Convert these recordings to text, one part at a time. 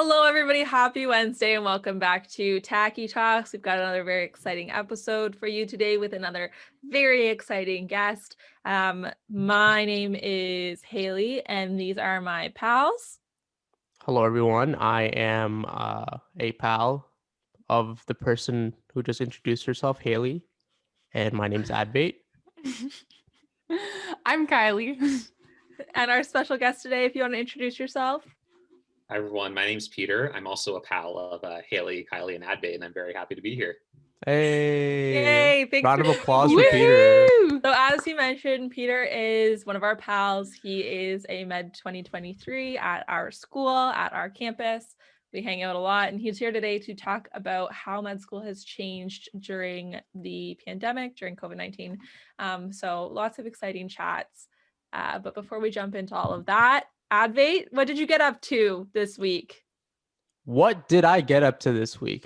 Hello, everybody. Happy Wednesday and welcome back to Tachy Talks. We've got another very exciting episode for you today with another very exciting guest. My name is Haley and these are my pals. Hello, everyone. I am a pal of the person who just introduced herself, Haley, and my name's Adbait. I'm Kylie. And our special guest today, if you want to introduce yourself. Hi, everyone. My name's Peter. I'm also a pal of Haley, Kylie, and Adbait, and I'm very happy to be here. Hey! Yay! Round of applause for Peter. So as he mentioned, Peter is one of our pals. He is a Med 2023 at our school, at our campus. We hang out a lot, and he's here today to talk about how med school has changed during the pandemic, during COVID-19. So lots of exciting chats. But before we jump into all of that, Advait, what did you get up to this week? What did I get up to this week?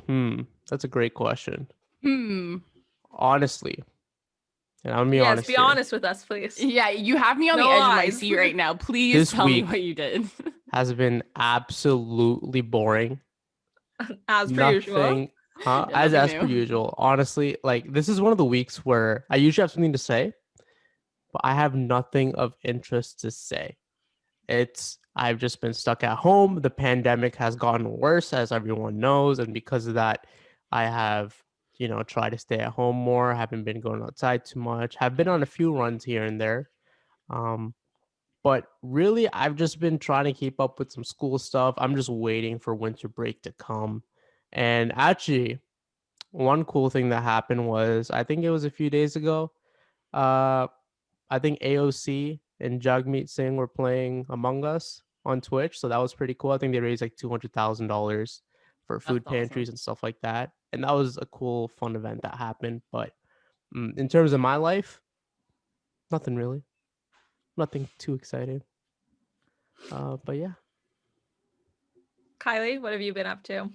That's a great question. Honestly. And I'm being honest. Yes, be honest with us, please. Yeah, you have me on the edge of my seat right now. Please tell me what you did. Has been absolutely boring. As per usual. As per usual. Honestly, like this is one of the weeks where I usually have something to say, but I have nothing of interest to say. I've just been stuck at home. The pandemic has gotten worse, as everyone knows, and because of that, I have tried to stay at home more. Haven't been going outside too much. Have been on a few runs here and there. But really, I've just been trying to keep up with some school stuff. I'm just waiting for winter break to come. And actually, one cool thing that happened was, I think it was a few days ago, I think AOC and Jagmeet Singh were playing Among Us on Twitch. So that was pretty cool. I think they raised like $200,000 for food pantries and stuff like that. And that was a cool, fun event that happened. But in terms of my life, nothing really. Nothing too exciting. But yeah. Kylie, what have you been up to?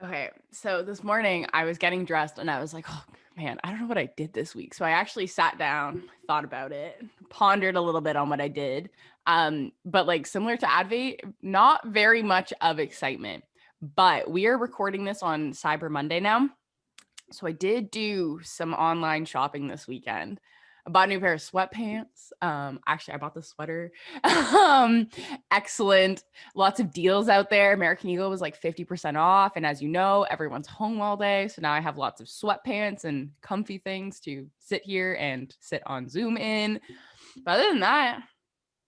Okay, so this morning I was getting dressed and I was like, oh man, I don't know what I did this week. So I actually sat down, thought about it, pondered a little bit on what I did. But like similar to Advait, not very much of excitement. But we are recording this on Cyber Monday now. So I did do some online shopping this weekend. I bought a new pair of sweatpants. Actually, I bought the sweater. Excellent. Lots of deals out there. American Eagle was like 50% off. And as you know, everyone's home all day. So now I have lots of sweatpants and comfy things to sit here and sit on Zoom in. But other than that,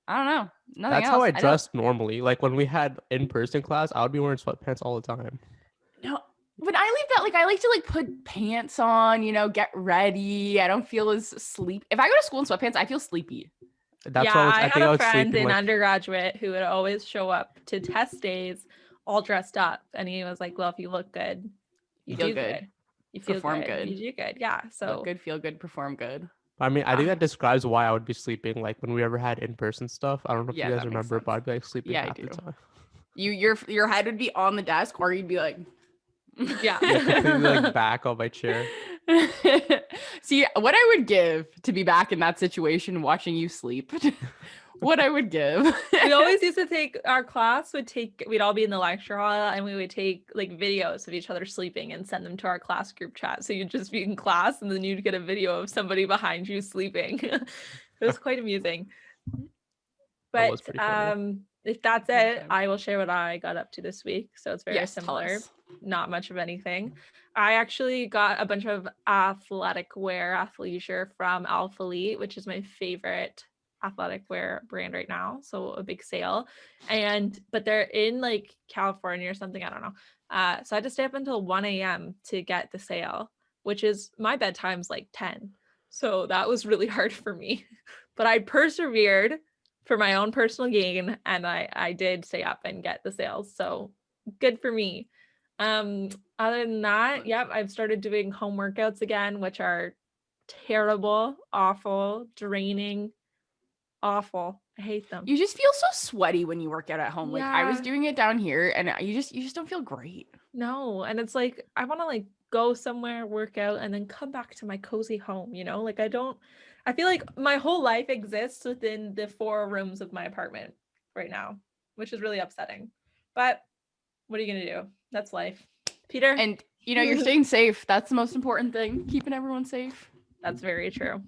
I don't know. Nothing That's else. how I dressed normally. Like when we had in-person class, I would be wearing sweatpants all the time. No, when I leave that, like I like to like put pants on, get ready. I don't feel as sleepy. If I go to school in sweatpants, I feel sleepy. That's I had a friend in undergraduate who would always show up to test days all dressed up. And he was like, well, if you look good, you do good. You feel perform good. You do good. Yeah. So look good, feel good, perform good. I mean, I think that describes why I would be sleeping. Like when we ever had in-person stuff. I don't know if you guys remember, but I'd be like sleeping half the time. Your head would be on the desk, or you'd be like, completely like back on my chair. See, what I would give to be back in that situation, watching you sleep. What I would give. We always used to we'd all be in the lecture hall and we would take like videos of each other sleeping and send them to our class group chat. So you'd just be in class and then you'd get a video of somebody behind you sleeping. It was quite amusing. But if that's it, I will share what I got up to this week. So it's very similar. Not much of anything. I actually got a bunch of athletic wear, athleisure from Alpha Elite, which is my favorite athletic wear brand right now. So a big sale. But they're in like California or something. I don't know. So I had to stay up until 1 a.m. to get the sale, which is my bedtime's like 10. So that was really hard for me. But I persevered for my own personal gain and I did stay up and get the sales. So good for me. Other than that, I've started doing home workouts again, which are terrible, awful, draining, awful. I hate them. You just feel so sweaty when you work out at home. Like I was doing it down here and you just don't feel great. No. And it's like, I want to like go somewhere, work out, and then come back to my cozy home, like I feel like my whole life exists within the 4 rooms of my apartment right now, which is really upsetting, but What are you gonna do? That's life. Peter? And you're staying safe. That's the most important thing. Keeping everyone safe. That's very true.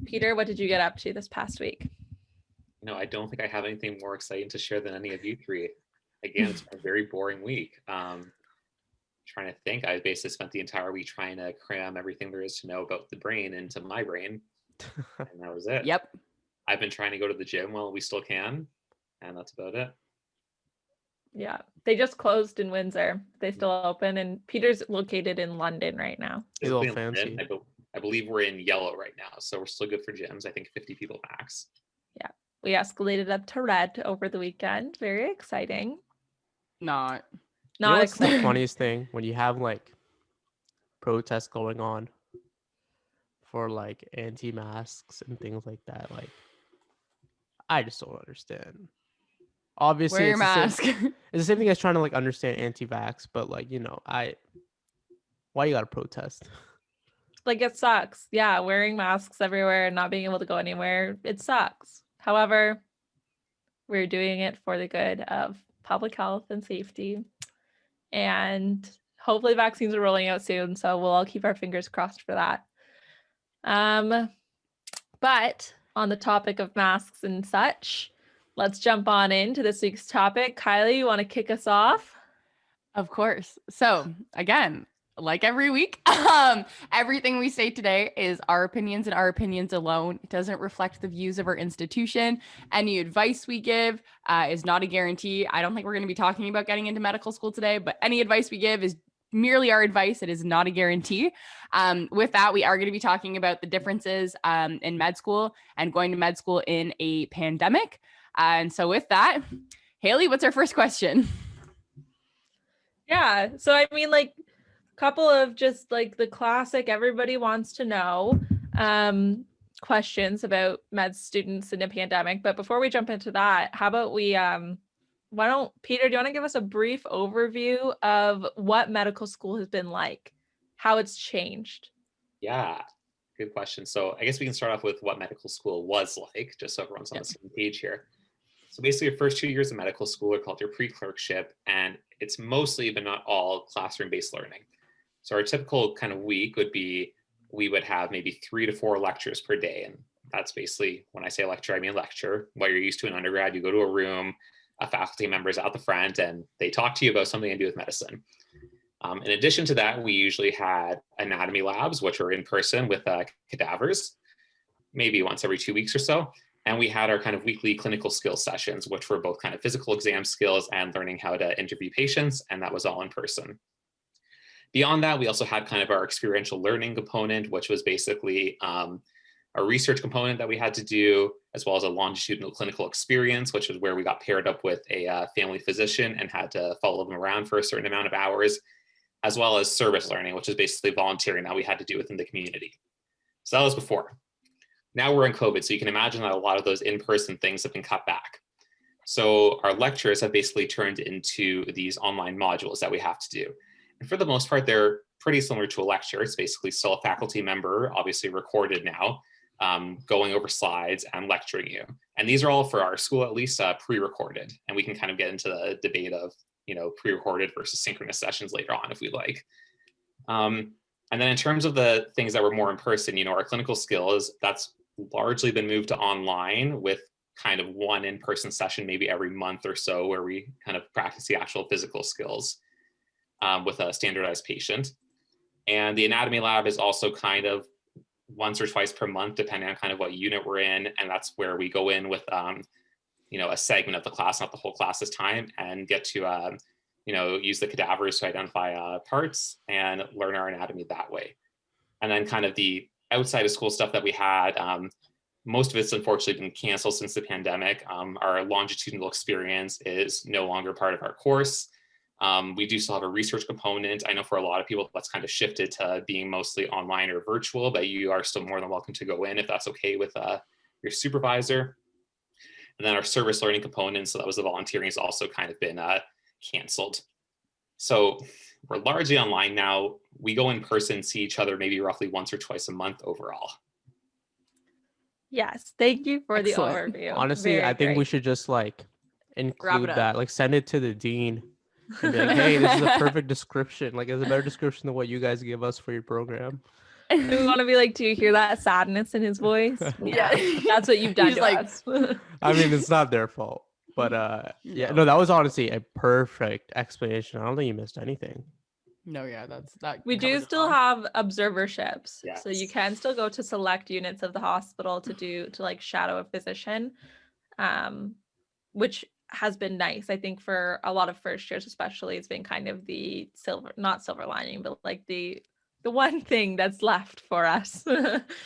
Peter, what did you get up to this past week? No, I don't think I have anything more exciting to share than any of you three. Again, it's been a very boring week. Trying to think, I basically spent the entire week trying to cram everything there is to know about the brain into my brain, and that was it. Yep. I've been trying to go to the gym while we still can, and that's about it. Yeah, they just closed in Windsor. They still open, and Peter's located in London right now. He's a little fancy. I believe we're in yellow right now, so we're still good for gyms. I think 50 people max. Yeah, we escalated up to red over the weekend. Very exciting. Not What's the funniest thing when you have like protests going on for like anti-masks and things like that? Like, I just don't understand. Obviously, wear your mask. It's the same thing as trying to like understand anti-vax, but like, why you gotta protest? Like, it sucks. Yeah, wearing masks everywhere and not being able to go anywhere, it sucks. However, we're doing it for the good of public health and safety. And hopefully vaccines are rolling out soon, so we'll all keep our fingers crossed for that. But on the topic of masks and such, let's jump on into this week's topic. Kylie, you want to kick us off? Of course. So again, like every week, everything we say today is our opinions and our opinions alone. It doesn't reflect the views of our institution. Any advice we give is not a guarantee. I don't think we're going to be talking about getting into medical school today, but any advice we give is merely our advice. It is not a guarantee. With that, we are going to be talking about the differences in med school and going to med school in a pandemic. And so with that, Haley, what's our first question? Yeah. So, I mean, like, couple of just like the classic everybody wants to know questions about med students in a pandemic. But before we jump into that, how about we Peter, do you want to give us a brief overview of what medical school has been like, how it's changed? Yeah, good question. So I guess we can start off with what medical school was like, just so everyone's on the same page here. So basically, your first 2 years of medical school are called your pre-clerkship, and it's mostly, but not all, classroom-based learning. So our typical kind of week would be, we would have maybe 3 to 4 lectures per day. And that's basically, when I say lecture, I mean lecture. What you're used to in undergrad, you go to a room, a faculty member is out the front, and they talk to you about something to do with medicine. In addition to that, we usually had anatomy labs, which were in person with cadavers, maybe once every 2 weeks or so. And we had our kind of weekly clinical skills sessions, which were both kind of physical exam skills and learning how to interview patients. And that was all in person. Beyond that, we also had kind of our experiential learning component, which was basically a research component that we had to do, as well as a longitudinal clinical experience, which was where we got paired up with a family physician and had to follow them around for a certain amount of hours, as well as service learning, which is basically volunteering that we had to do within the community. So that was before. Now we're in COVID, so you can imagine that a lot of those in-person things have been cut back. So our lectures have basically turned into these online modules that we have to do. And for the most part, they're pretty similar to a lecture. It's basically still a faculty member, obviously recorded now, going over slides and lecturing you. And these are all, for our school at least, pre-recorded. And we can kind of get into the debate of, pre-recorded versus synchronous sessions later on if we like. And then in terms of the things that were more in person, our clinical skills, that's largely been moved to online with kind of one in-person session maybe every month or so where we kind of practice the actual physical skills with a standardized patient. And the anatomy lab is also kind of once or twice per month, depending on kind of what unit we're in. And that's where we go in with, a segment of the class, not the whole class's time, and get to, use the cadavers to identify parts and learn our anatomy that way. And then kind of the outside of school stuff that we had, most of it's unfortunately been canceled since the pandemic. Our longitudinal experience is no longer part of our course. We do still have a research component. I know for a lot of people that's kind of shifted to being mostly online or virtual, but you are still more than welcome to go in if that's okay with your supervisor. And then our service learning component, so that was the volunteering, has also kind of been canceled. So we're largely online now. We go in person, see each other maybe roughly once or twice a month overall. Yes, thank you for Excellent. the overview. Honestly, Very I think we great. should just include up. that, like send it to the dean and be like, hey, this is a perfect description. Like, it's a better description than what you guys give us for your program. And we want to be like, do you hear that sadness in his voice? Yeah. That's what you've done He's to like- us. I mean, it's not their fault. But yeah, no, that was honestly a perfect explanation. I don't think you missed anything. No, yeah, that. We do covers it still all. have observerships. So you Yes. can still go to select units of the hospital to like shadow a physician, which has been nice. I think for a lot of first years, especially, it's been kind of the not silver lining, but like the one thing that's left for us.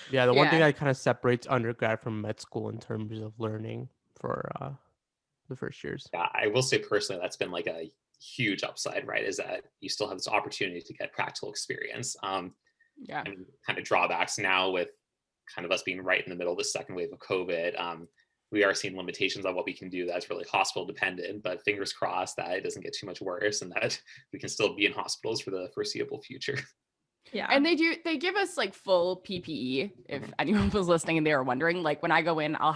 Yeah, the one thing Yeah. that kind of separates undergrad from med school in terms of learning for the first years. Yeah, I will say personally, that's been like a huge upside, right? Is that you still have this opportunity to get practical experience. Yeah. I mean, kind of drawbacks now with kind of us being right in the middle of the second wave of COVID. We are seeing limitations on what we can do that's really hospital dependent, but fingers crossed that it doesn't get too much worse and that we can still be in hospitals for the foreseeable future. Yeah. And they give us like full PPE if anyone was listening and they were wondering. Like when I go in, I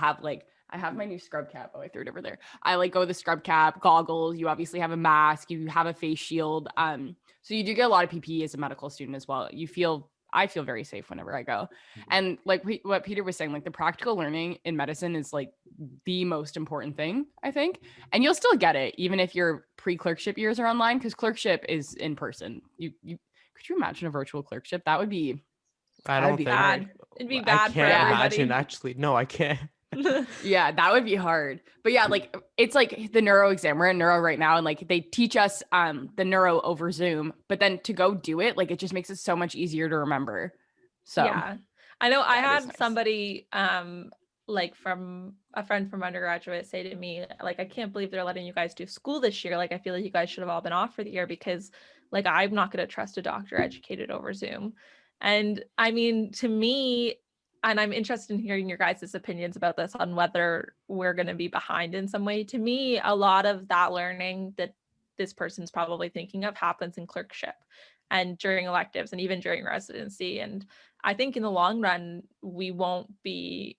have my new scrub cap. Oh, I threw it over there. I like go with the scrub cap, goggles. You obviously have a mask. You have a face shield. So you do get a lot of PPE as a medical student as well. I feel very safe whenever I go. And like what Peter was saying, like the practical learning in medicine is like the most important thing, I think. And you'll still get it even if your pre-clerkship years are online, because clerkship is in person. Could you imagine a virtual clerkship? That would be I don't be think bad. It'd be I bad for can't everybody. imagine actually. No, I can't. yeah, that would be hard. But yeah, like it's like the neuro exam. We're in neuro right now, and like they teach us the neuro over Zoom, but then to go do it, like it just makes it so much easier to remember. So yeah, I know I that is had nice. somebody like from a friend from undergraduate say to me, like, I can't believe they're letting you guys do school this year. Like, I feel like you guys should have all been off for the year because like I'm not going to trust a doctor educated over Zoom. And I mean, to me, and I'm interested in hearing your guys' opinions about this on whether we're going to be behind in some way. To me, a lot of that learning that this person's probably thinking of happens in clerkship and during electives and even during residency. And I think in the long run, we won't be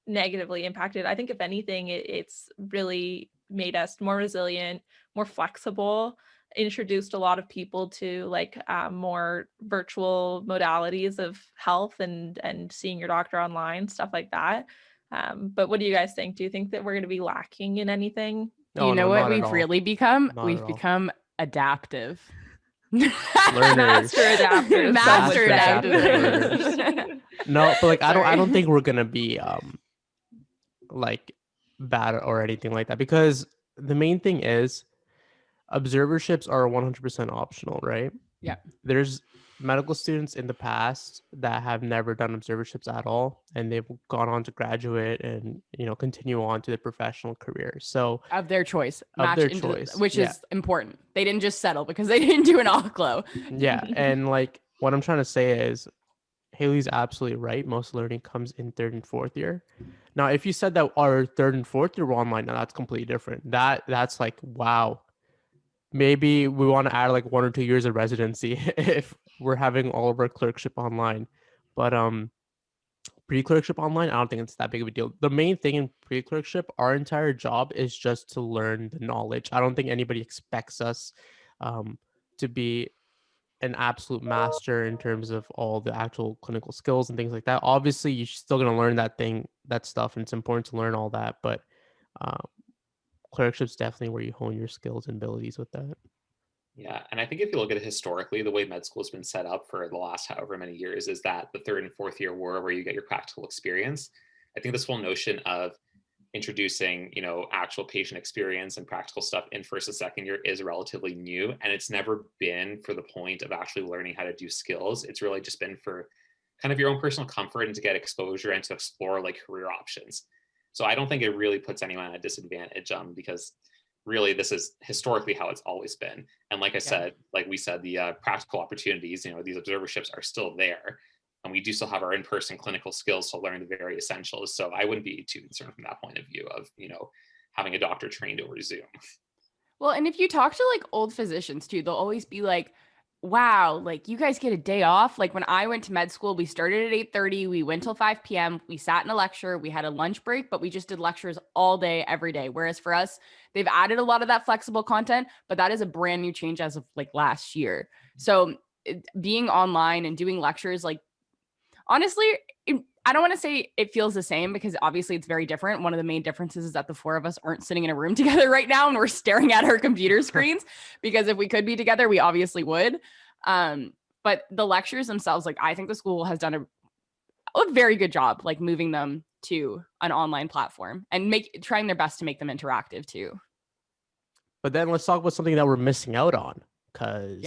negatively impacted. I think if anything, it's really made us more resilient, more flexible, introduced a lot of people to like more virtual modalities of health and seeing your doctor online, stuff like that. But what do you guys think? Do you think that we're going to be lacking in anything? No, you know no, what not at we've all. really become? Not We've at all. become adaptive. Learners. Master adapters. Master Master adapters. No, but like I Sorry. don't think we're gonna be like bad or anything like that, because the main thing is observerships are 100% optional, right? Yeah. There's medical students in the past that have never done observerships at all, and they've gone on to graduate and continue on to their professional career. So Of their choice. Of their into choice, which yeah. is important. They didn't just settle because they didn't do an OCLO. yeah, and like what I'm trying to say is Haley's absolutely right. Most learning comes in third and fourth year. Now, if you said that our third and fourth year were online, now that's completely different. That's like, wow. Maybe we want to add like 1 or 2 years of residency if we're having all of our clerkship online. But pre-clerkship online, I don't think it's that big of a deal. The main thing in pre-clerkship, our entire job is just to learn the knowledge. I don't think anybody expects us to be an absolute master in terms of all the actual clinical skills and things like that. Obviously, you're still going to learn that stuff, and it's important to learn all that. But clerkship's definitely where you hone your skills and abilities with that. Yeah, and I think if you look at it historically, the way med school has been set up for the last however many years is that the third and fourth year were where you get your practical experience. I think this whole notion of introducing, actual patient experience and practical stuff in first and second year is relatively new, and it's never been for the point of actually learning how to do skills. It's really just been for kind of your own personal comfort and to get exposure and to explore like career options. So I don't think it really puts anyone at a disadvantage because really this is historically how it's always been. And like I said, like we said, the practical opportunities, these observerships are still there. And we do still have our in-person clinical skills to learn the very essentials. So I wouldn't be too concerned from that point of view of, having a doctor trained over Zoom. Well, and if you talk to like old physicians too, they'll always be like, wow, like you guys get a day off. Like when I went to med school, we started at 8:30, we went till 5 p.m. We sat in a lecture, we had a lunch break, but we just did lectures all day, every day. Whereas for us, they've added a lot of that flexible content, but that is a brand new change as of like last year. So being online and doing lectures, like honestly, I don't want to say it feels the same because obviously it's very different. One of the main differences is that the four of us aren't sitting in a room together right now and we're staring at our computer screens, because if we could be together, we obviously would. But the lectures themselves, like I think the school has done a very good job, like moving them to an online platform and trying their best to make them interactive too. But then let's talk about something that we're missing out on, because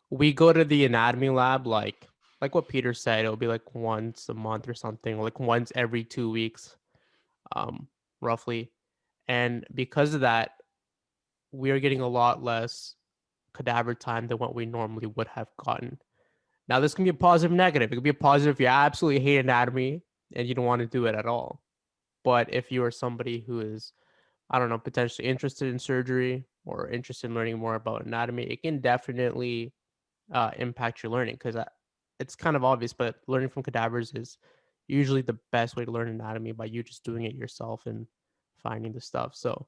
we go to the anatomy lab like what Peter said, it'll be like once a month or something, or like once every 2 weeks, roughly. And because of that, we are getting a lot less cadaver time than what we normally would have gotten. Now, this can be a positive and negative. It could be a positive if you absolutely hate anatomy and you don't want to do it at all. But if you are somebody who is, I don't know, potentially interested in surgery or interested in learning more about anatomy, it can definitely impact your learning, because it's kind of obvious, but learning from cadavers is usually the best way to learn anatomy, by you just doing it yourself and finding the stuff. So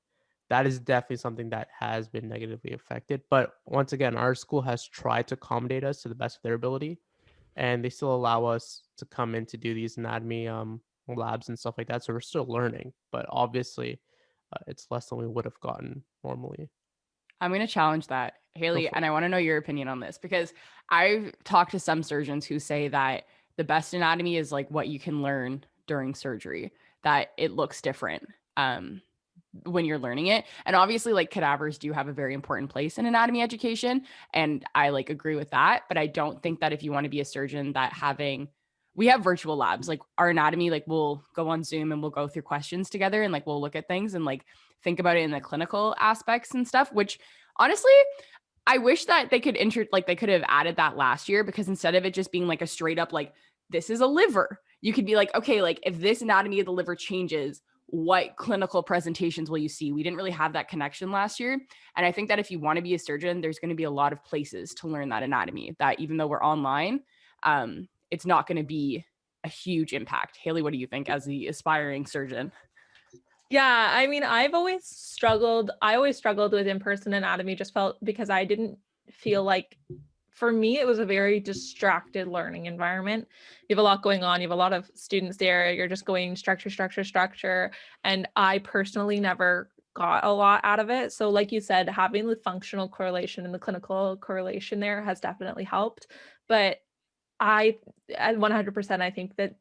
that is definitely something that has been negatively affected. But once again, our school has tried to accommodate us to the best of their ability, and they still allow us to come in to do these anatomy labs and stuff like that. So we're still learning, but obviously it's less than we would have gotten normally. I'm going to challenge that, Haley, and I want to know your opinion on this, because I've talked to some surgeons who say that the best anatomy is like what you can learn during surgery, that it looks different when you're learning it. And obviously, like cadavers do have a very important place in anatomy education, and I like agree with that. But I don't think that if you want to be a surgeon, that we have virtual labs, like our anatomy, like we'll go on Zoom and we'll go through questions together and like we'll look at things and like think about it in the clinical aspects and stuff, which honestly, I wish that they could they could have added that last year, because instead of it just being like a straight up, like, this is a liver, you could be like, okay, like if this anatomy of the liver changes, what clinical presentations will you see? We didn't really have that connection last year. And I think that if you want to be a surgeon, there's going to be a lot of places to learn that anatomy, that even though we're online, it's not going to be a huge impact. Haley, what do you think as the aspiring surgeon? Yeah, I mean, I always struggled with in-person anatomy, just felt because I didn't feel like, for me, it was a very distracted learning environment. You have a lot going on. You have a lot of students there. You're just going structure. And I personally never got a lot out of it. So like you said, having the functional correlation and the clinical correlation there has definitely helped. But at 100%, I think that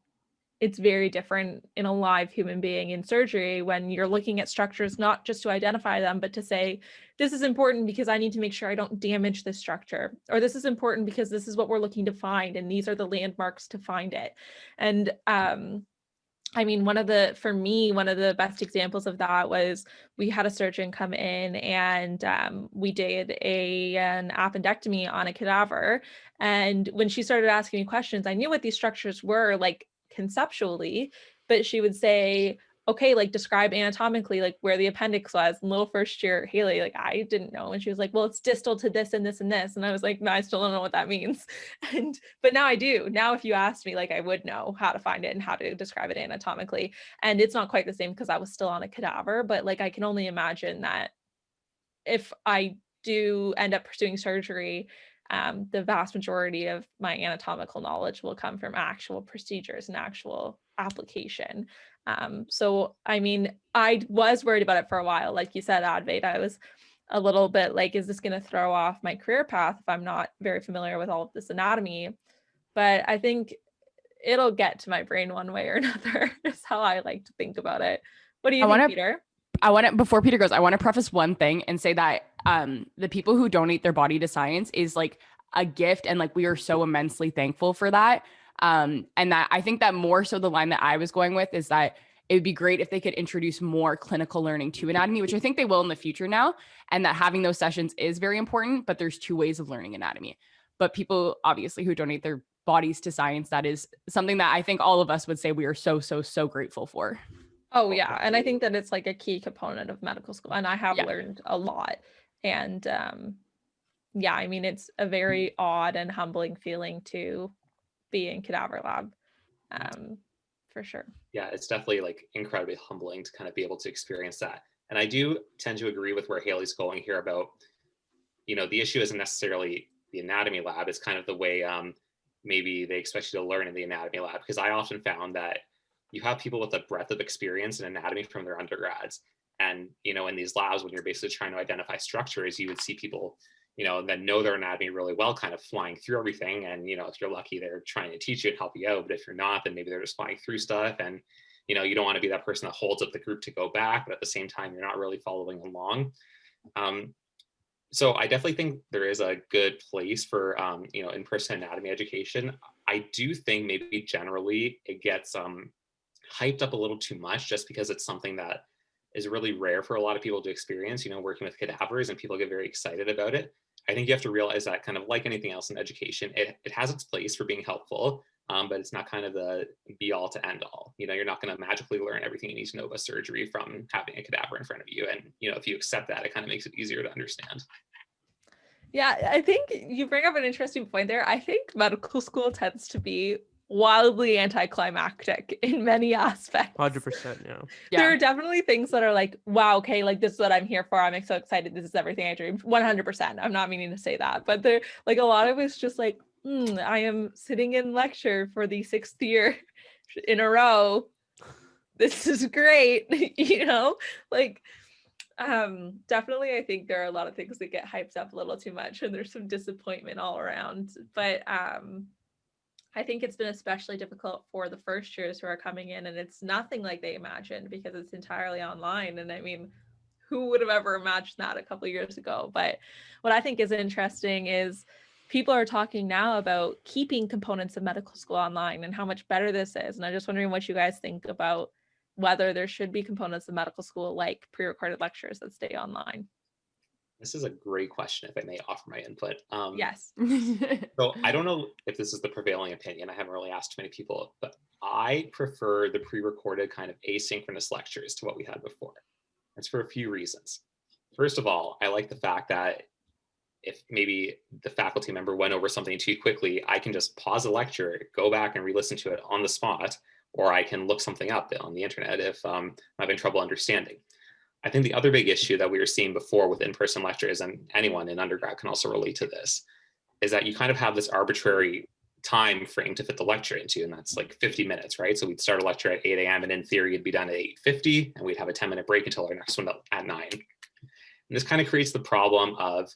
it's very different in a live human being in surgery, when you're looking at structures, not just to identify them, but to say, this is important because I need to make sure I don't damage this structure, or this is important because this is what we're looking to find, and these are the landmarks to find it. And I mean, one of the best examples of that was, we had a surgeon come in and we did an appendectomy on a cadaver. And when she started asking me questions, I knew what these structures were, like conceptually, but she would say, okay, like describe anatomically, like where the appendix was. And little first year Haley, like I didn't know. And she was like, well, it's distal to this and this and this. And I was like, no, I still don't know what that means. But now I do. Now, if you asked me, like I would know how to find it and how to describe it anatomically. And it's not quite the same because I was still on a cadaver, but like I can only imagine that if I do end up pursuing surgery, the vast majority of my anatomical knowledge will come from actual procedures and actual application. So, I mean, I was worried about it for a while. Like you said, Advait, I was a little bit like, is this going to throw off my career path if I'm not very familiar with all of this anatomy? But I think it'll get to my brain one way or another, is how I like to think about it. What do you think, Peter? Before Peter goes, I want to preface one thing and say that the people who donate their body to science is like a gift, and like we are so immensely thankful for that. And that I think that more so the line that I was going with is that it would be great if they could introduce more clinical learning to anatomy, which I think they will in the future now, and that having those sessions is very important, but there's two ways of learning anatomy. But people obviously who donate their bodies to science, that is something that I think all of us would say we are so grateful for. Oh yeah, and I think that it's like a key component of medical school, and I have learned a lot. And yeah, I mean, it's a very odd and humbling feeling to be in cadaver lab, for sure. Yeah, it's definitely like incredibly humbling to kind of be able to experience that. And I do tend to agree with where Haley's going here about, the issue isn't necessarily the anatomy lab, it's kind of the way maybe they expect you to learn in the anatomy lab. Because I often found that you have people with a breadth of experience in anatomy from their undergrads. And, in these labs, when you're basically trying to identify structures, you would see people, that know their anatomy really well, kind of flying through everything. And, if you're lucky, they're trying to teach you and help you out. But if you're not, then maybe they're just flying through stuff. And, you don't want to be that person that holds up the group to go back, but at the same time, you're not really following along. So I definitely think there is a good place for, in-person anatomy education. I do think maybe generally it gets hyped up a little too much just because it's something that is really rare for a lot of people to experience, working with cadavers, and people get very excited about it. I think you have to realize that, kind of like anything else in education, it has its place for being helpful, but it's not kind of the be all to end all. You're not going to magically learn everything you need to know about surgery from having a cadaver in front of you. And, if you accept that, it kind of makes it easier to understand. Yeah, I think you bring up an interesting point there. I think medical school tends to be wildly anticlimactic in many aspects. 100%, yeah. There are definitely things that are like, wow, okay, like this is what I'm here for. I'm so excited. This is everything I dreamed. 100%. I'm not meaning to say that, but there, like, a lot of it's just like, I am sitting in lecture for the 6th year in a row. This is great. Like, definitely I think there are a lot of things that get hyped up a little too much, and there's some disappointment all around. But I think it's been especially difficult for the first years who are coming in, and it's nothing like they imagined because it's entirely online. And I mean, who would have ever imagined that a couple of years ago? But what I think is interesting is people are talking now about keeping components of medical school online and how much better this is. And I'm just wondering what you guys think about whether there should be components of medical school like pre-recorded lectures that stay online. This is a great question, if I may offer my input. Yes. So I don't know if this is the prevailing opinion. I haven't really asked too many people, but I prefer the pre-recorded kind of asynchronous lectures to what we had before. That's for a few reasons. First of all, I like the fact that if maybe the faculty member went over something too quickly, I can just pause the lecture, go back and re-listen to it on the spot, or I can look something up on the internet if I'm having trouble understanding. I think the other big issue that we were seeing before with in-person lectures, and anyone in undergrad can also relate to this, is that you kind of have this arbitrary time frame to fit the lecture into, and that's like 50 minutes, right? So we'd start a lecture at 8 a.m. and in theory it'd be done at 8:50, and we'd have a 10-minute break until our next one at 9. And this kind of creates the problem of,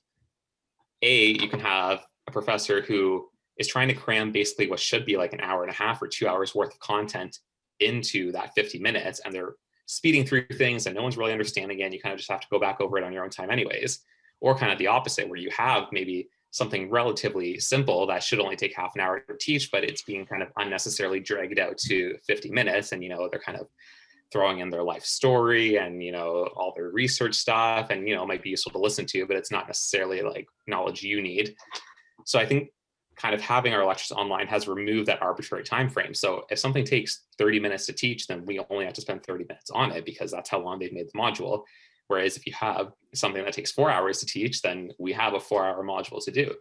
you can have a professor who is trying to cram basically what should be like an hour and a half or 2 hours worth of content into that 50 minutes, and they're speeding through things and no one's really understanding it, and you kind of just have to go back over it on your own time anyways. Or kind of the opposite, where you have maybe something relatively simple that should only take half an hour to teach, but it's being kind of unnecessarily dragged out to 50 minutes. And, they're kind of throwing in their life story and, all their research stuff, and, it might be useful to listen to, but it's not necessarily like knowledge you need. So I think kind of having our lectures online has removed that arbitrary time frame. So if something takes 30 minutes to teach, then we only have to spend 30 minutes on it because that's how long they've made the module. Whereas if you have something that takes 4 hours to teach, then we have a 4-hour module to do.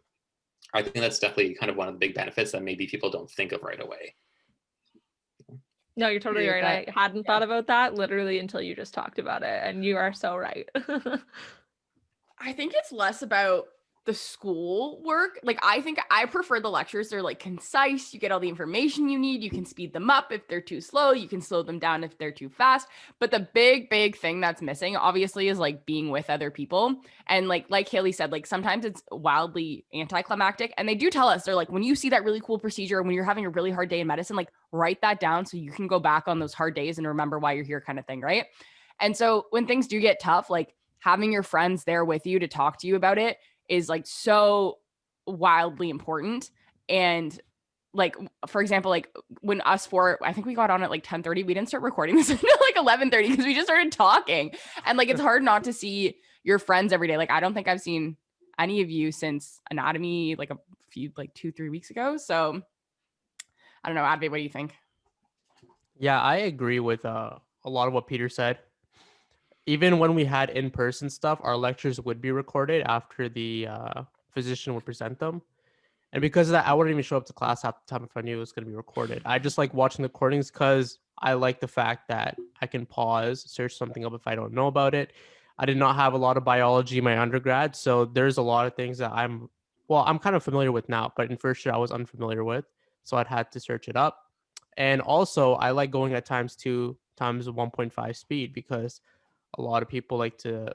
I think that's definitely kind of one of the big benefits that maybe people don't think of right away. No, you're totally right. I hadn't thought about that literally until you just talked about it, and you are so right. I think it's less about the school work. Like, I think I prefer the lectures. They're like concise. You get all the information you need. You can speed them up if they're too slow. You can slow them down if they're too fast. But the big thing that's missing, obviously, is like being with other people. And like Haley said, like sometimes it's wildly anticlimactic. And they do tell us, they're like, when you see that really cool procedure, when you're having a really hard day in medicine, like write that down so you can go back on those hard days and remember why you're here, kind of thing, right? And so when things do get tough, like having your friends there with you to talk to you about it is like so wildly important. And like, for example, like when us four, I think we got on at like 10:30, we didn't start recording this until like 11:30 because we just started talking. And like, it's hard not to see your friends every day. Like, I don't think I've seen any of you since anatomy, like a few, like 2-3 weeks ago. So I don't know, Advait, what do you think? Yeah, I agree with a lot of what Peter said. Even when we had in-person stuff, our lectures would be recorded after the physician would present them. And because of that, I wouldn't even show up to class half the time if I knew it was going to be recorded. I just like watching the recordings because I like the fact that I can pause, search something up if I don't know about it. I did not have a lot of biology in my undergrad, so there's a lot of things that I'm kind of familiar with now, but in first year I was unfamiliar with, so I'd had to search it up. And also, I like going at times 2 times 1.5 speed because a lot of people like to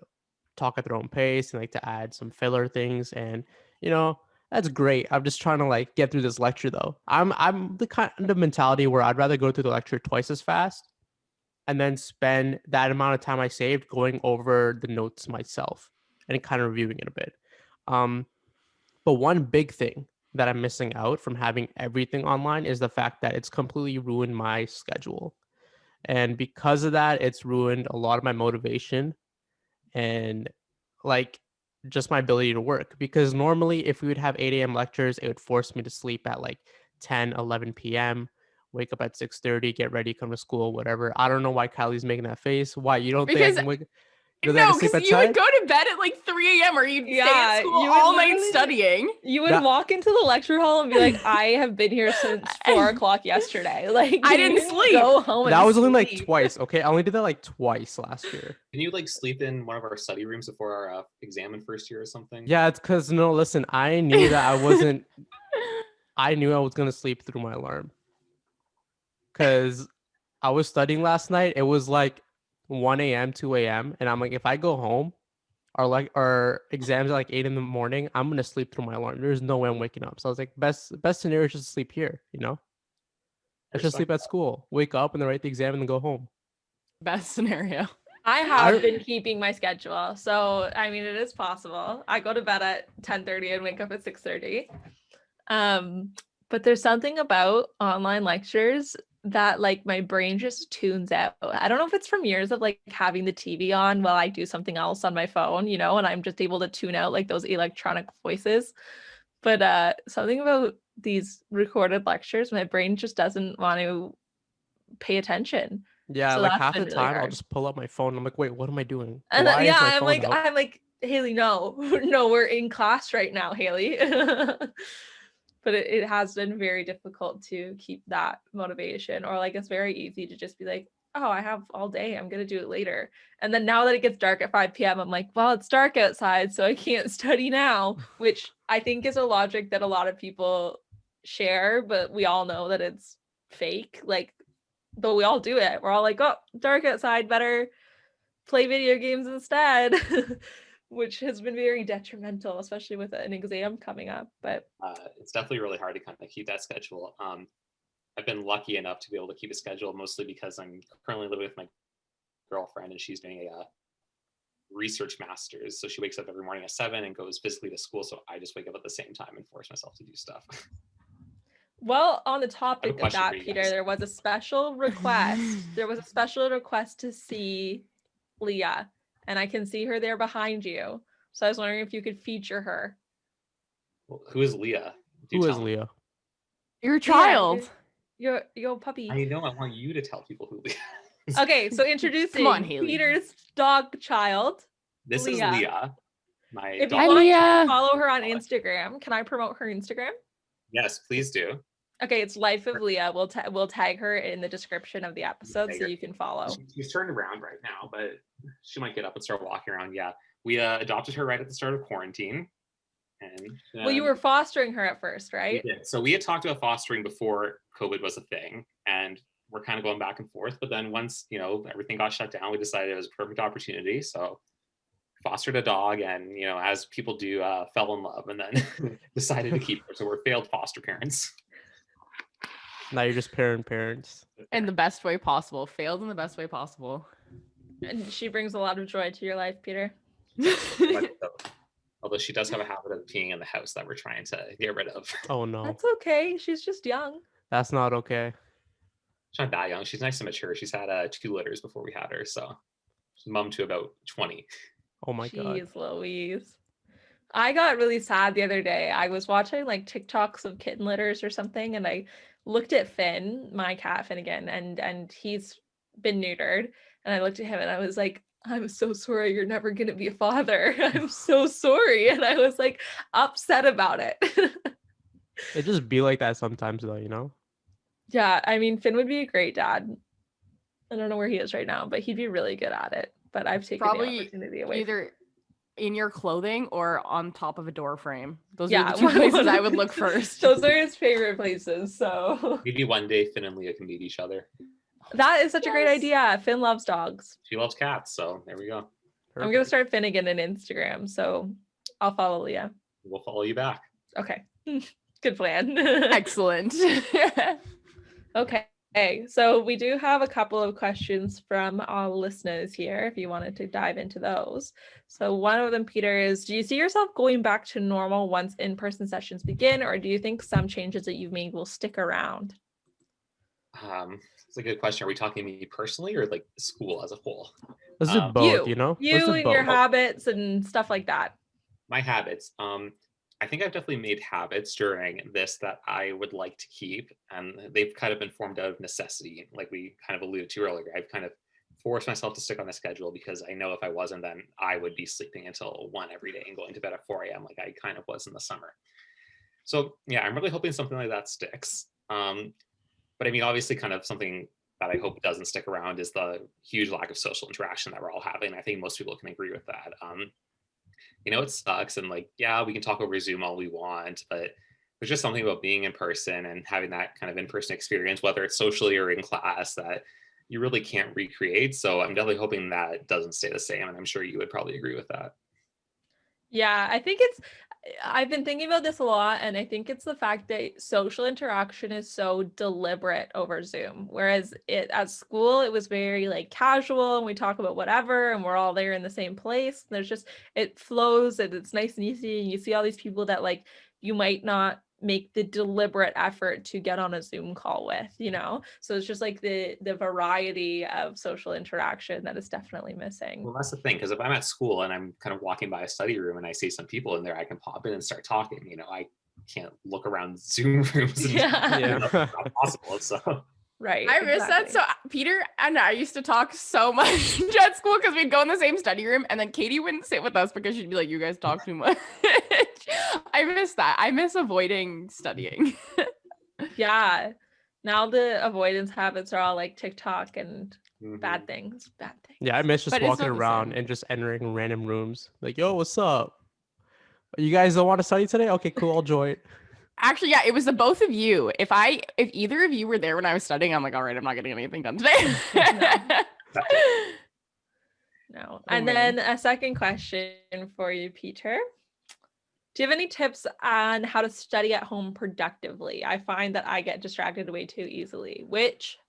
talk at their own pace and like to add some filler things, and you know that's great. I'm just trying to like get through this lecture though. I'm the kind of mentality where I'd rather go through the lecture twice as fast and then spend that amount of time I saved going over the notes myself and kind of reviewing it a bit. But one big thing that I'm missing out from having everything online is the fact that it's completely ruined my schedule. And because of that, it's ruined a lot of my motivation and like just my ability to work. Because normally, if we would have 8 a.m. lectures, it would force me to sleep at like 10, 11 p.m., wake up at 6:30, get ready, come to school, whatever. I don't know why Kylie's making that face. Why? You don't think I Because can wake? Because I no, have to sleep because at you 10? would go to bed at like 3 a.m. or you'd stay Yeah, at school you would all night literally- studying. You would That- walk into the lecture hall and be like, I have been here since 4 o'clock yesterday. Like, I you didn't can sleep. Go home and That was only like sleep. twice. Okay, I only did that like twice last year. Can you like sleep in one of our study rooms before our exam in first year or something? Yeah, it's because no, listen, I knew that I wasn't. I knew I was gonna sleep through my alarm because I was studying last night. It was like 1 a.m., 2 a.m., and I'm like, if I go home, our exams are like 8 in the morning, I'm gonna sleep through my alarm. There's no way I'm waking up. So I was like, best scenario is just to sleep here. You know, I should sleep at school, wake up, and then write the exam, and then go home. Best scenario. I have been keeping my schedule. So, I mean, it is possible. I go to bed at 10:30 and wake up at 6:30. But there's something about online lectures that like my brain just tunes out. I don't know if it's from years of like having the TV on while I do something else on my phone, you know, and I'm just able to tune out like those electronic voices. But something about these recorded lectures, my brain just doesn't want to pay attention. Yeah, So like that's half the been really time I'll hard. just pull up my phone. I'm like, wait, what am I doing? And Why is yeah, my I'm phone like, out? Haley, no, no, we're in class right now, Haley. But it has been very difficult to keep that motivation, or like it's very easy to just be like, oh, I have all day, I'm gonna do it later. And then now that it gets dark at 5 p.m., I'm like, well, it's dark outside, so I can't study now, which I think is a logic that a lot of people share, but we all know that it's fake. Like, but we all do it. We're all like, oh, dark outside, better play video games instead. Which has been very detrimental, especially with an exam coming up. But it's definitely really hard to kind of keep that schedule. I've been lucky enough to be able to keep a schedule, mostly because I'm currently living with my girlfriend and she's doing a research master's. So she wakes up every morning at 7 and goes physically to school. So I just wake up at the same time and force myself to do stuff. Well, on the topic of that, Peter, guys. there was a special request to see Leah, and I can see her there behind you. So I was wondering if you could feature her. Well, who is Leah? Who is Leah? Your child. Your puppy. I know. I want you to tell people who Leah is. Okay, so introducing on, Haley. Peter's dog child. This Leah. is Leah. My If you dog. want Leah. to follow her on Instagram, can I promote her Instagram? Yes, please do. Okay, it's Life of Leah. We'll tag her in the description of the episode Tag so her. you can follow. She's turned around right now, but she might get up and start walking around. Yeah, we adopted her right at the start of quarantine. And Well, you were fostering her at first, we right? did. So we had talked about fostering before COVID was a thing, and we're kind of going back and forth. But then once everything got shut down, we decided it was a perfect opportunity. So fostered a dog, and as people do, fell in love, and then decided to keep her. So we're failed foster parents. Now you're just parents. In the best way possible. Failed in the best way possible. And she brings a lot of joy to your life, Peter. Although she does have a habit of peeing in the house that we're trying to get rid of. Oh no, That's okay. She's just young. that's not okay. She's not that young. She's nice and mature. She's had 2 litters before we had her, so she's mom to about 20. Oh my god. Jeez Louise. I got really sad the other day. I was watching like TikToks of kitten litters or something, and I looked at Finn, my cat Finnegan, and he's been neutered. And I looked at him and I was like, I'm so sorry, you're never going to be a father. I'm so sorry. And I was like upset about it. It just be like that sometimes though, you know? Yeah, I mean, Finn would be a great dad. I don't know where he is right now, but he'd be really good at it. But I've taken the Probably opportunity away. either in your clothing or on top of a door frame. Those Yeah, are the two places I would look first. Those are his favorite places. So Maybe one day Finn and Leah can meet each other. that is such a great Yes. idea. Finn loves dogs. She loves cats, so there we go. I'm going to start Finnegan on Instagram, so I'll follow Leah. We'll follow you back. Okay. Good plan. Excellent. Okay. So we do have a couple of questions from our listeners here, if you wanted to dive into those. So one of them, Peter, is, do you see yourself going back to normal once in-person sessions begin, or do you think some changes that you've made will stick around? It's a good question. Are we talking me personally or like school as a whole? Let's do both, you know? Let's do and both. your habits and stuff like that. My habits. I think I've definitely made habits during this that I would like to keep, and they've kind of been formed out of necessity, like we kind of alluded to earlier. I've kind of forced myself to stick on a schedule because I know if I wasn't, then I would be sleeping until 1 every day and going to bed at 4 a.m. like I kind of was in the summer. So yeah, I'm really hoping something like that sticks. But I mean, obviously kind of something that I hope doesn't stick around is the huge lack of social interaction that we're all having. I think most people can agree with that. You know, it sucks. And like, yeah, we can talk over Zoom all we want, but there's just something about being in person and having that kind of in-person experience, whether it's socially or in class, that you really can't recreate. So I'm definitely hoping that doesn't stay the same. And I'm sure you would probably agree with that. Yeah, I've been thinking about this a lot, and I think it's the fact that social interaction is so deliberate over Zoom. Whereas at school, it was very like casual, and we talk about whatever, and we're all there in the same place. It flows, and it's nice and easy, and you see all these people that like you might not make the deliberate effort to get on a Zoom call with, you know? So it's just like the variety of social interaction that is definitely missing. Well, that's the thing, because if I'm at school and I'm kind of walking by a study room and I see some people in there, I can pop in and start talking. You know, I can't look around Zoom rooms. And, Yeah. That's not possible. So. Right. I miss that. So Peter and I used to talk so much at school because we'd go in the same study room, and then Katie wouldn't sit with us because she'd be like, you guys talk too much. I miss that. I miss avoiding studying. Yeah. Now the avoidance habits are all like TikTok and bad things. Yeah, I miss just But it's walking not the around same. and just entering random rooms. Like, yo, what's up? You guys don't want to study today? Okay, cool. I'll join. Actually, yeah, it was the both of you. If either of you were there when I was studying, I'm like, all right, I'm not getting anything done today. No. And then a second question for you, Peter. Do you have any tips on how to study at home productively? I find that I get distracted way too easily,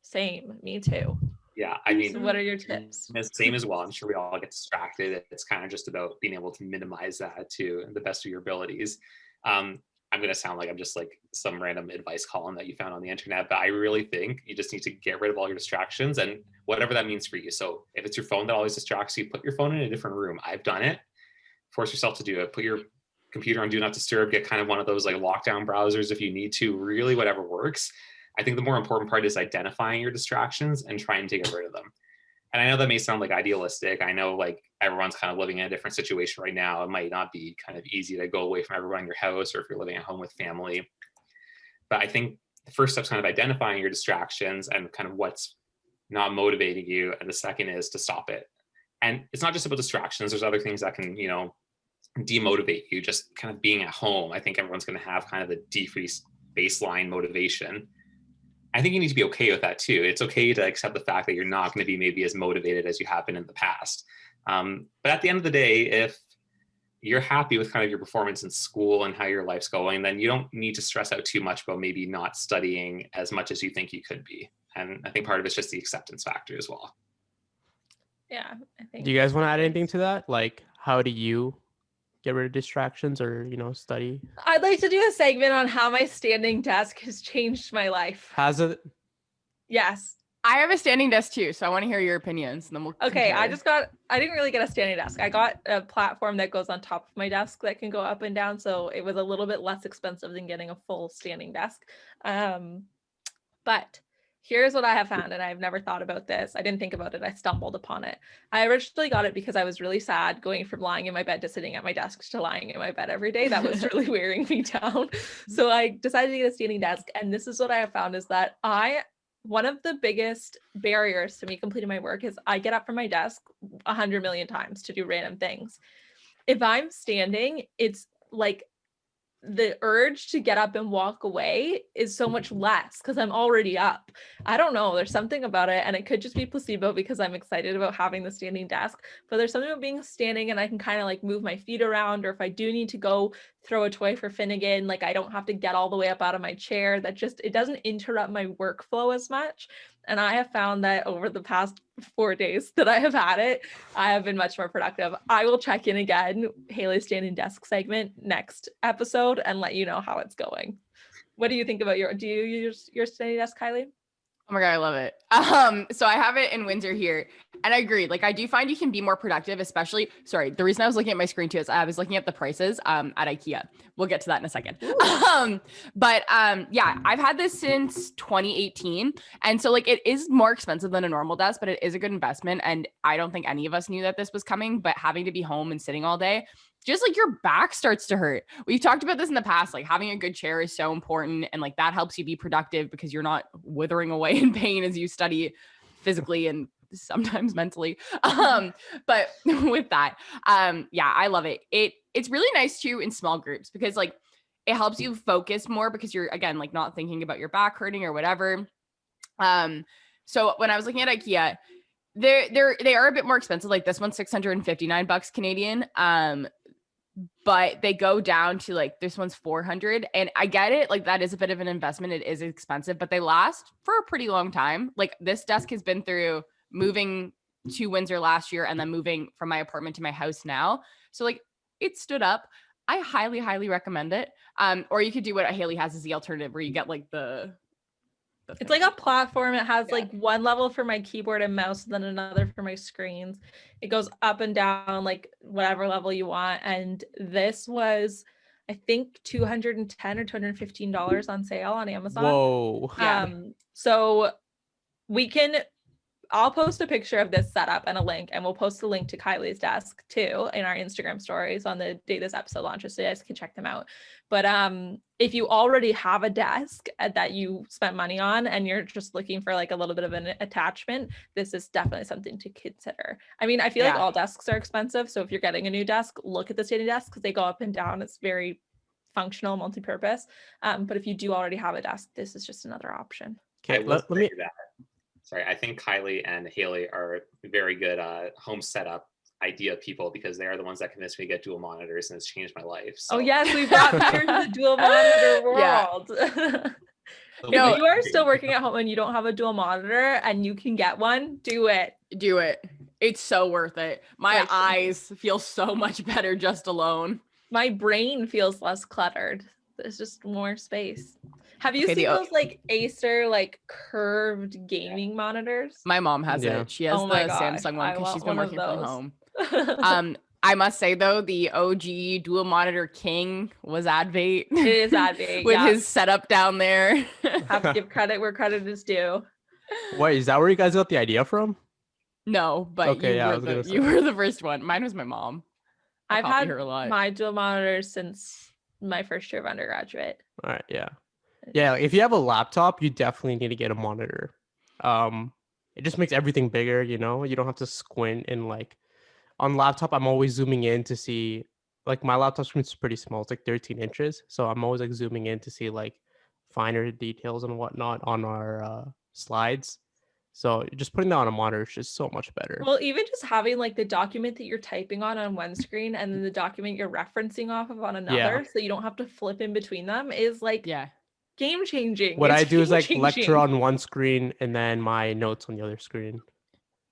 same, me too. Yeah, I mean, So what are your tips? Same as well. I'm sure we all get distracted. It's kind of just about being able to minimize that to the best of your abilities. I'm going to sound like I'm just like some random advice column that you found on the internet, but I really think you just need to get rid of all your distractions and whatever that means for you. So if it's your phone that always distracts you, put your phone in a different room. I've done it. Force yourself to do it. Put your computer on do not disturb. Get kind of one of those like lockdown browsers if you need to, really whatever works. I think the more important part is identifying your distractions and trying to get rid of them. And I know that may sound like idealistic. I know like everyone's kind of living in a different situation right now. It might not be kind of easy to go away from everyone in your house or if you're living at home with family. But I think the first step is kind of identifying your distractions and kind of what's not motivating you. And the second is to stop it. And it's not just about distractions. There's other things that can, you know, demotivate you. Just kind of being at home. I think everyone's going to have kind of a decreased baseline motivation. I think you need to be okay with that too. It's okay to accept the fact that you're not going to be maybe as motivated as you have been in the past. But at the end of the day, if you're happy with kind of your performance in school and how your life's going, then you don't need to stress out too much about maybe not studying as much as you think you could be. And I think part of it's just the acceptance factor as well. Yeah, I think. Do you guys want to add anything to that? Like, how do you get rid of distractions or, you know, study? I'd like to do a segment on how my standing desk has changed my life. Has it? Yes. I have a standing desk too, so I want to hear your opinions. And then we'll Okay, compare. I didn't really get a standing desk. I got a platform that goes on top of my desk that can go up and down. So it was a little bit less expensive than getting a full standing desk. But Here's what I have found, and I've never thought about this. I didn't think about it. I stumbled upon it. I originally got it because I was really sad going from lying in my bed to sitting at my desk to lying in my bed every day. That was really wearing me down. So I decided to get a standing desk. And this is what I have found is that one of the biggest barriers to me completing my work is I get up from my desk 100 million times to do random things. If I'm standing, it's like the urge to get up and walk away is so much less because I'm already up. I don't know. There's something about it, and it could just be placebo because I'm excited about having the standing desk. But there's something about being standing, and I can kind of like move my feet around, or if I do need to go throw a toy for Finnegan, like I don't have to get all the way up out of my chair. That just, it doesn't interrupt my workflow as much. And I have found that over the past 4 days that I have had it, I have been much more productive. I will check in again, Haley's standing desk segment next episode, and let you know how it's going. What do you think about do you use your standing desk, Kylie? Oh my God, I love it. So I have it in Windsor here, and I agree. Like, I do find you can be more productive, especially, sorry, the reason I was looking at my screen too is I was looking at the prices at IKEA. We'll get to that in a second. Yeah, I've had this since 2018. And so like, it is more expensive than a normal desk, but it is a good investment. And I don't think any of us knew that this was coming, but having to be home and sitting all day, just like your back starts to hurt. We've talked about this in the past, like having a good chair is so important. And like that helps you be productive because you're not withering away in pain as you study physically and sometimes mentally. But with that, yeah, I love it. It's really nice too in small groups because like it helps you focus more because you're, again, like not thinking about your back hurting or whatever. So when I was looking at IKEA, they are a bit more expensive. Like this one's $659 Canadian. But they go down to like, this one's 400, and I get it. Like that is a bit of an investment. It is expensive, but they last for a pretty long time. Like this desk has been through moving to Windsor last year and then moving from my apartment to my house now. So like it stood up. I highly, highly recommend it. Or you could do what Haley has as the alternative where you get like it's like a platform. It has like one level for my keyboard and mouse, and then another for my screens. It goes up and down, like whatever level you want. And this was, I think, $210 or $215 on sale on Amazon. Whoa. So I'll post a picture of this setup and a link, and we'll post a link to Kylie's desk too in our Instagram stories on the day this episode launches, so you guys can check them out. But if you already have a desk that you spent money on and you're just looking for like a little bit of an attachment, this is definitely something to consider. I mean, I feel like all desks are expensive, so if you're getting a new desk, look at the standing desk because they go up and down. It's very functional, multi-purpose. But if you do already have a desk, this is just another option. Okay, let me. Sorry, I think Kylie and Haley are very good home setup idea people because they are the ones that convinced me to get dual monitors, and it's changed my life. So. Oh yes, we've got here to the dual monitor world. If you are still working at home and you don't have a dual monitor and you can get one, do it. Do it. It's so worth it. My eyes feel so much better just alone. My brain feels less cluttered. There's just more space. Have you seen those like Acer like curved gaming monitors? My mom has it. She has the Samsung one because she's been working from home. I must say though, the OG dual monitor king was Advait. It is Advait with his setup down there. Have to give credit where credit is due. Wait, is that where you guys got the idea from? No, but you were the first one. Mine was my mom. I've had my dual monitors since my first year of undergraduate. All right, yeah. Yeah, if you have a laptop, you definitely need to get a monitor. It just makes everything bigger, you know? You don't have to squint and like on laptop, I'm always zooming in to see like my laptop screen is pretty small. It's like 13 inches. So I'm always like zooming in to see like finer details and whatnot on our slides. So just putting that on a monitor is just so much better. Well, even just having like the document that you're typing on one screen and then the document you're referencing off of on another, so you don't have to flip in between them is like game changing. What I do is like lecture on one screen and then my notes on the other screen.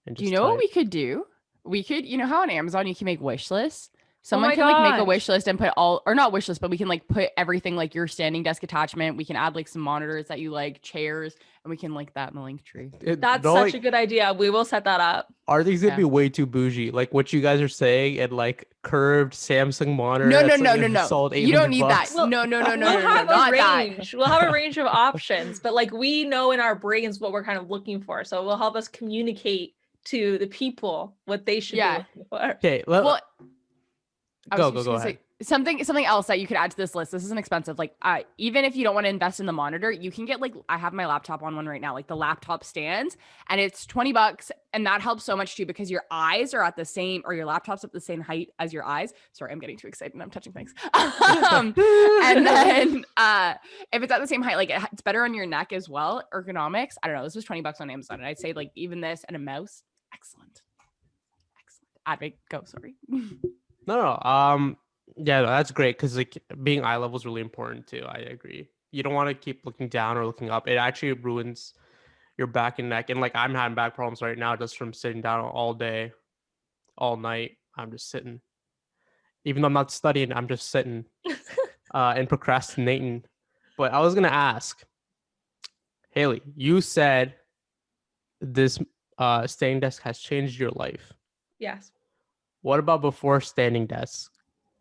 And do you know what we could do? We could, you know how on Amazon you can make wish lists? Someone my can like make a gosh. wish list and put all, or not wish list, but we can like put everything, like your standing desk attachment. We can add like some monitors that you like, chairs, and we can link that in the link tree. That's No, such like, a good idea. We will set that up. are these gonna Yeah. be way too bougie? Like what you guys are saying, and like curved Samsung monitor. No, that's, no, like, no, no. Sold You don't 800 need that. bucks. Well, No, We'll have not a that. range. We'll have a range of options, but like we know in our brains what we're kind of looking for. So it will help us communicate to the people what they should Yeah. be looking for. Okay, Well, I was go just go gonna ahead. say something else that you could add to this list. This isn't expensive. Like, even if you don't want to invest in the monitor, you can get like, I have my laptop on one right now, like the laptop stands, and it's $20, and that helps so much too because your eyes are at the same, or your laptop's at the same height as your eyes. Sorry, I'm getting too excited and I'm touching things. And then if it's at the same height, like it's better on your neck as well. Ergonomics. I don't know. This was $20 on Amazon, and I'd say like even this and a mouse, excellent. Advig, go. Sorry. No. Yeah, no, that's great because like being eye level is really important too. I agree. You don't want to keep looking down or looking up. It actually ruins your back and neck. And like I'm having back problems right now just from sitting down all day, all night. I'm just sitting. Even though I'm not studying, I'm just sitting and procrastinating. But I was gonna ask, Haley, you said this standing desk has changed your life. Yes. What about before standing desk?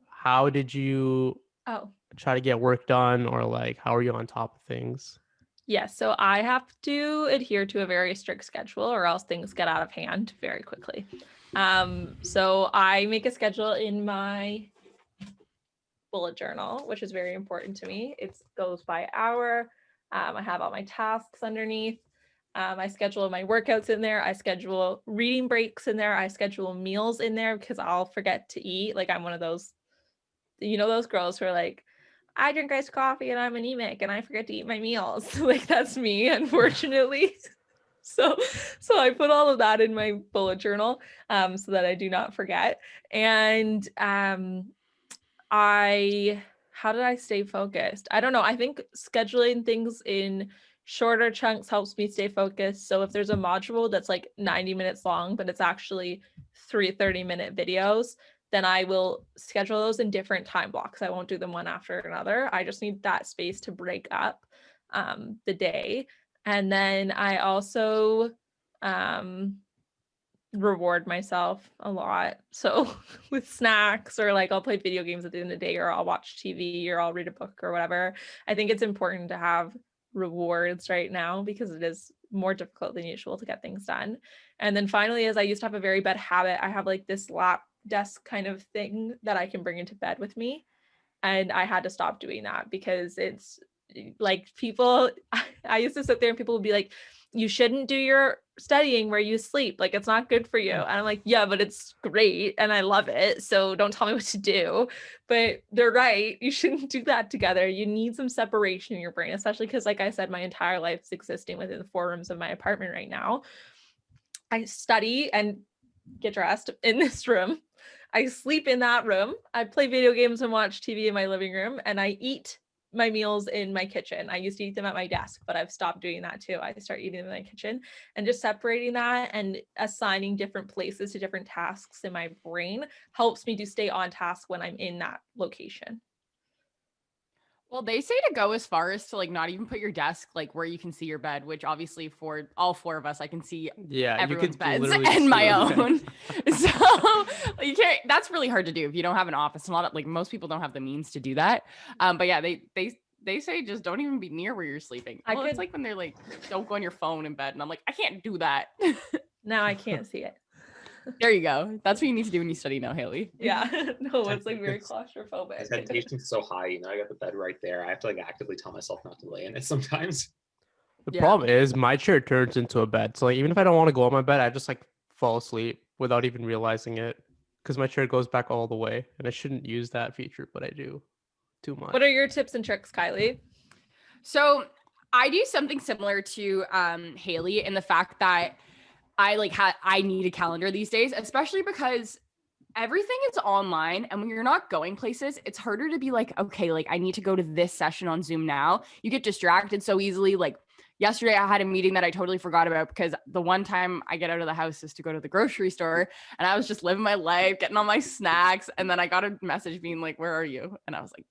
How did you Oh, try to get work done, or like how are you on top of things? yes. So I have to adhere to a very strict schedule or else things get out of hand very quickly. So I make a schedule in my bullet journal, which is very important to me. It goes by hour. I have all my tasks underneath. I schedule my workouts in there. I schedule reading breaks in there. I schedule meals in there because I'll forget to eat. Like I'm one of those, those girls who are like, I drink iced coffee and I'm anemic and I forget to eat my meals. Like that's me, unfortunately. So I put all of that in my bullet journal so that I do not forget. And how did I stay focused? I don't know. I think scheduling things in shorter chunks helps me stay focused. So if there's a module that's like 90 minutes long, but it's actually 3 30-minute videos, then I will schedule those in different time blocks. I won't do them one after another. I just need that space to break up the day. And then I also reward myself a lot. So with snacks, or like I'll play video games at the end of the day, or I'll watch TV, or I'll read a book or whatever. I think it's important to have rewards right now because it is more difficult than usual to get things done. And then finally, as I used to have a very bad habit, I have like this lap desk kind of thing that I can bring into bed with me. And I had to stop doing that because it's like people, I used to sit there and people would be like, you shouldn't do your studying where you sleep. Like, it's not good for you. And I'm like, yeah, but it's great. And I love it. So don't tell me what to do. But they're right. You shouldn't do that together. You need some separation in your brain, especially because, like I said, my entire life is existing within the 4 rooms of my apartment right now. I study and get dressed in this room. I sleep in that room. I play video games and watch TV in my living room. And I eat my meals in my kitchen. I used to eat them at my desk, but I've stopped doing that too. I start eating them in my kitchen, and just separating that and assigning different places to different tasks in my brain helps me to stay on task when I'm in that location. Well, they say to go as far as to like not even put your desk like where you can see your bed, which obviously for all 4 of us, I can see everyone's beds and my own. So you can't, that's really hard to do if you don't have an office. A lot of like most people don't have the means to do that. But yeah, they say just don't even be near where you're sleeping. It's like when they're like, don't go on your phone in bed. And I'm like, I can't do that. Now I can't see it. There you go. That's what you need to do when you study now, Haley. Yeah. No, it's like very claustrophobic. Temptation's so high, I got the bed right there. I have to like actively tell myself not to lay in it sometimes. The problem is my chair turns into a bed. So like even if I don't want to go on my bed, I just like fall asleep without even realizing it because my chair goes back all the way, and I shouldn't use that feature, but I do too much. What are your tips and tricks, Kylie? So I do something similar to Haley in the fact that I need a calendar these days, especially because everything is online. And when you're not going places, it's harder to be like, okay, like I need to go to this session on Zoom now. You get distracted so easily. Like yesterday I had a meeting that I totally forgot about because the one time I get out of the house is to go to the grocery store, and I was just living my life, getting all my snacks. And then I got a message being like, where are you? And I was like,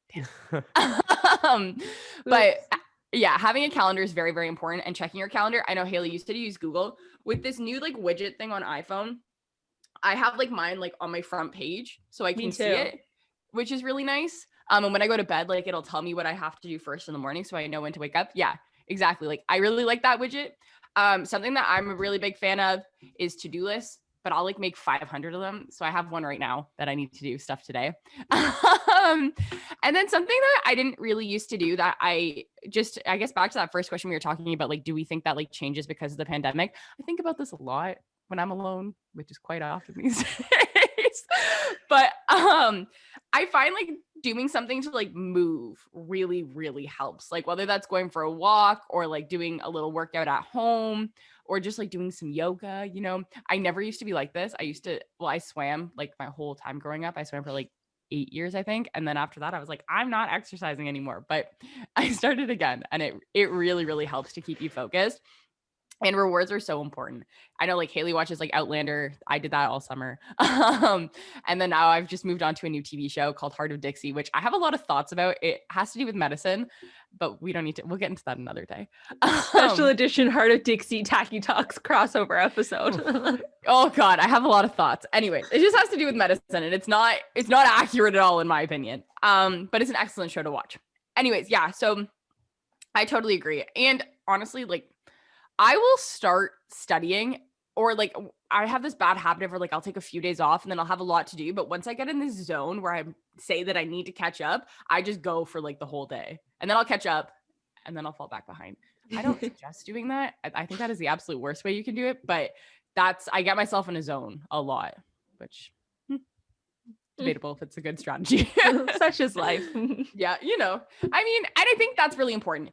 damn. But yeah, having a calendar is very, very important, and checking your calendar. I know Haley used to use Google with this new like widget thing on iPhone. I have like mine like on my front page so I can see it, which is really nice. And when I go to bed, like it'll tell me what I have to do first in the morning so I know when to wake up. Yeah, exactly. Like I really like that widget. Something that I'm a really big fan of is to-do lists, but I'll like make 500 of them. So I have one right now that I need to do stuff today. And then something that I didn't really used to do that I guess back to that first question we were talking about, like, do we think that like changes because of the pandemic? I think about this a lot when I'm alone, which is quite often these days. But I find like doing something to like move really, really helps. Like whether that's going for a walk or like doing a little workout at home or just like doing some yoga, you know. I never used to be like this. I swam like my whole time growing up. I swam for like 8 years, I think. And then after that, I was like, I'm not exercising anymore. But I started again, and it really, really helps to keep you focused. And rewards are so important. I know like Haley watches like Outlander. I did that all summer. And then now I've just moved on to a new TV show called Heart of Dixie, which I have a lot of thoughts about. It has to do with medicine, but we'll get into that another day. Special edition Heart of Dixie Tachy Talks crossover episode. Oh God, I have a lot of thoughts. Anyway, it just has to do with medicine, and it's not accurate at all in my opinion. But it's an excellent show to watch. Anyways, yeah, so I totally agree. And honestly, like I will start studying, or like I have this bad habit of like I'll take a few days off and then I'll have a lot to do. But once I get in this zone where I say that I need to catch up, I just go for like the whole day, and then I'll catch up and then I'll fall back behind. I don't suggest doing that. I think that is the absolute worst way you can do it. But I get myself in a zone a lot, which debatable if it's a good strategy. Such is life. Yeah, you know, I mean, and I think that's really important.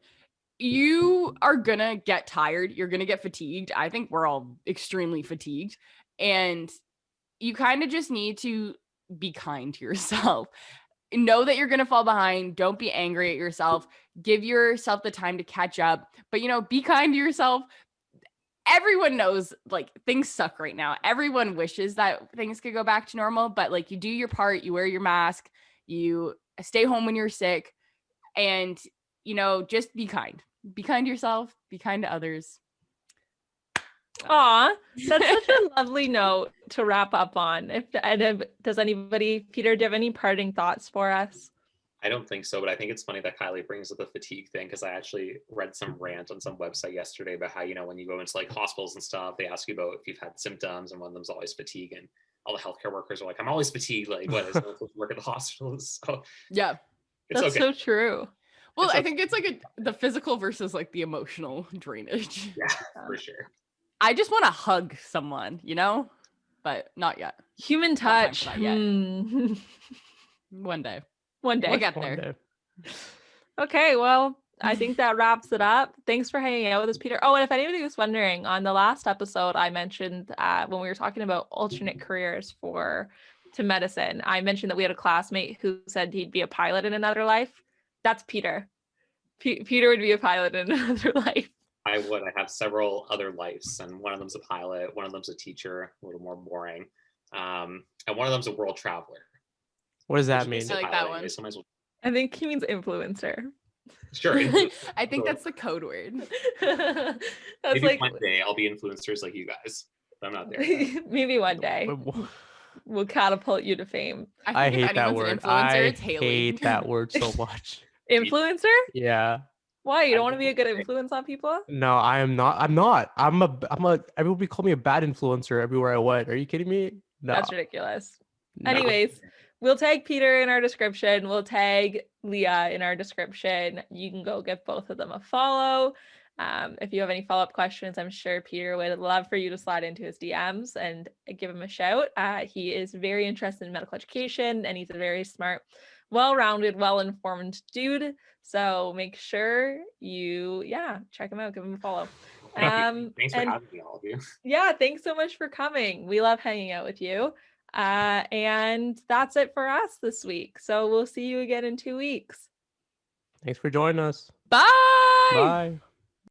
You are gonna get tired. You're gonna get fatigued. I think we're all extremely fatigued, and you kind of just need to be kind to yourself. Know that you're gonna fall behind. Don't be angry at yourself. Give yourself the time to catch up, but you know, be kind to yourself. Everyone knows like things suck right now. Everyone wishes that things could go back to normal, but like you do your part. You wear your mask. You stay home when you're sick, and you know, just be kind. Be kind to yourself. Be kind to others. Aw, that's such a lovely note to wrap up on. Does anybody, Peter, do you have any parting thoughts for us? I don't think so, but I think it's funny that Kylie brings up the fatigue thing, because I actually read some rant on some website yesterday about how, you know, when you go into like hospitals and stuff, they ask you about if you've had symptoms, and one of them's always fatigue, and all the healthcare workers are like, I'm always fatigued. Like, what is it? Work at the hospitals? So yeah, that's okay. So true. Well, I think it's like the physical versus like the emotional drainage. Yeah, for sure. I just want to hug someone, you know, but not yet. Human touch. One day. We'll get there. Okay, well, I think that wraps it up. Thanks for hanging out with us, Peter. Oh, and if anybody was wondering, on the last episode, I mentioned when we were talking about alternate careers to medicine, I mentioned that we had a classmate who said he'd be a pilot in another life. That's Peter. Peter would be a pilot in another life. I would. I have several other lives, and one of them's a pilot, one of them's a teacher, a little more boring, and one of them's a world traveler. What does that mean? I like that one. Anyway, so I think he means influencer. Sure. I think that's the code word. That's maybe like one day I'll be influencers like you guys, but I'm not there. Maybe one day we'll catapult you to fame. I hate that word. I hate that word so much. Influencer? Yeah. Why? You don't want to be a good influence on people? No, I am not. Everybody call me a bad influencer everywhere I went. Are you kidding me? No. That's ridiculous. No. Anyways, we'll tag Peter in our description. We'll tag Leah in our description. You can go give both of them a follow. If you have any follow-up questions, I'm sure Peter would love for you to slide into his DMs and give him a shout. He is very interested in medical education, and he's a very smart, well-rounded, well-informed dude. So make sure you, check him out, give him a follow. Thanks for having me, all of you. Yeah, thanks so much for coming. We love hanging out with you. And that's it for us this week. So we'll see you again in 2 weeks. Thanks for joining us. Bye. Bye.